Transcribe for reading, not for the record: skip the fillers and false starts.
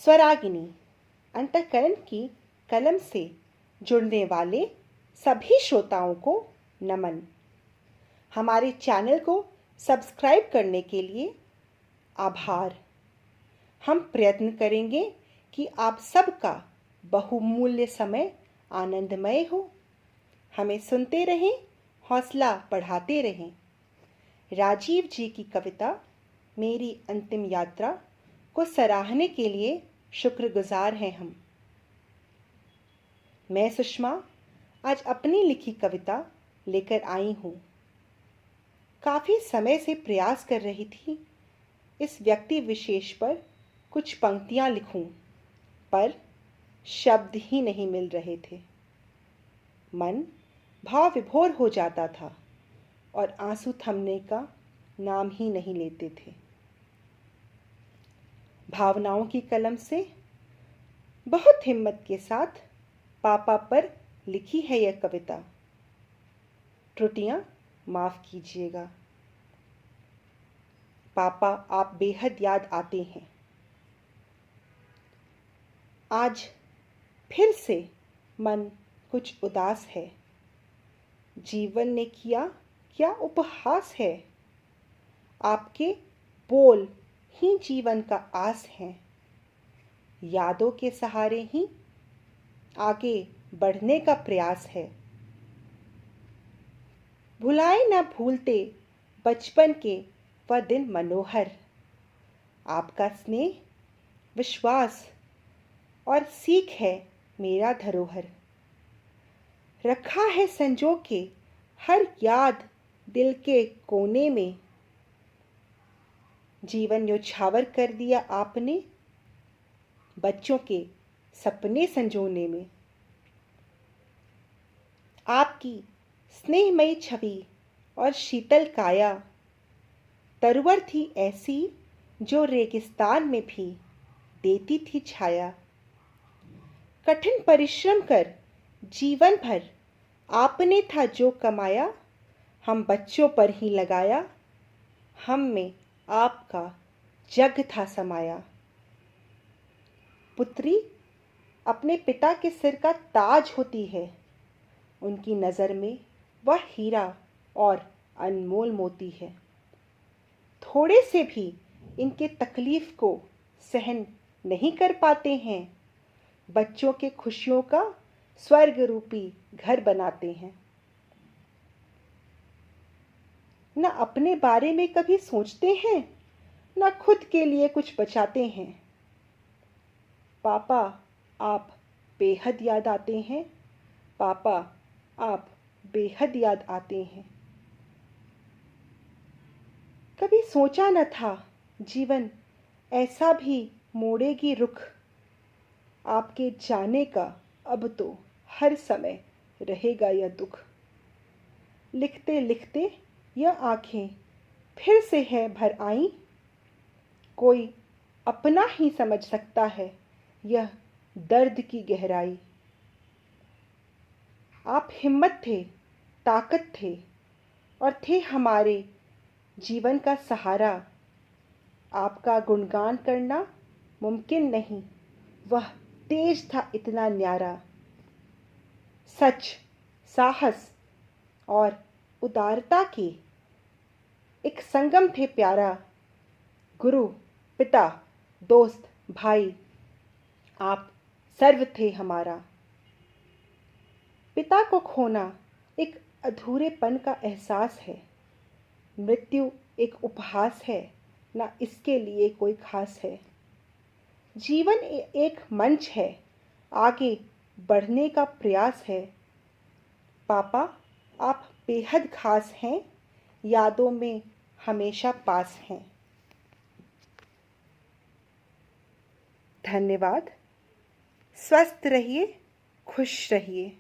स्वरागिनी अंतःकरण की कलम से जुड़ने वाले सभी श्रोताओं को नमन। हमारे चैनल को सब्सक्राइब करने के लिए आभार। हम प्रयत्न करेंगे कि आप सबका बहुमूल्य समय आनंदमय हो। हमें सुनते रहें, हौसला बढ़ाते रहें। राजीव जी की कविता मेरी अंतिम यात्रा को सराहने के लिए शुक्रगुजार हैं हम। मैं सुषमा आज अपनी लिखी कविता लेकर आई हूँ। काफ़ी समय से प्रयास कर रही थी इस व्यक्ति विशेष पर कुछ पंक्तियाँ लिखूं, पर शब्द ही नहीं मिल रहे थे। मन भाव विभोर हो जाता था और आंसू थमने का नाम ही नहीं लेते थे। भावनाओं की कलम से बहुत हिम्मत के साथ पापा पर लिखी है यह कविता। त्रुटियां माफ कीजिएगा। पापा आप बेहद याद आते हैं। आज फिर से मन कुछ उदास है। जीवन ने किया क्या उपहास है। आपके बोल ही जीवन का आस है। यादों के सहारे ही आगे बढ़ने का प्रयास है। भुलाए न भूलते बचपन के वह दिन मनोहर। आपका स्नेह, विश्वास और सीख है मेरा धरोहर। रखा है संजो के हर याद दिल के कोने में। जीवन न्योछावर कर दिया आपने बच्चों के सपने संजोने में। आपकी स्नेहमयी छवि और शीतल काया तरवर थी ऐसी जो रेगिस्तान में भी देती थी छाया। कठिन परिश्रम कर जीवन भर आपने था जो कमाया, हम बच्चों पर ही लगाया। हम में आपका जग था समाया। पुत्री अपने पिता के सिर का ताज होती है। उनकी नज़र में वह हीरा और अनमोल मोती है। थोड़े से भी इनके तकलीफ को सहन नहीं कर पाते हैं। बच्चों के खुशियों का स्वर्ग रूपी घर बनाते हैं। न अपने बारे में कभी सोचते हैं, न खुद के लिए कुछ बचाते हैं। पापा आप बेहद याद आते हैं। पापा आप बेहद याद आते हैं। कभी सोचा न था जीवन ऐसा भी मोड़ेगी रुख। आपके जाने का अब तो हर समय रहेगा यह दुख। लिखते लिखते यह आंखें फिर से है भर आई। कोई अपना ही समझ सकता है यह दर्द की गहराई। आप हिम्मत थे, ताकत थे और थे हमारे जीवन का सहारा। आपका गुणगान करना मुमकिन नहीं, वह तेज था इतना न्यारा। सच, साहस और उदारता के एक संगम थे प्यारा। गुरु, पिता, दोस्त, भाई, आप सर्व थे हमारा। पिता को खोना एक अधूरेपन का एहसास है। मृत्यु एक उपहास है, ना इसके लिए कोई खास है। जीवन एक मंच है, आगे बढ़ने का प्रयास है। पापा आप बेहद खास हैं, यादों में हमेशा पास हैं। धन्यवाद। स्वस्थ रहिए, खुश रहिए।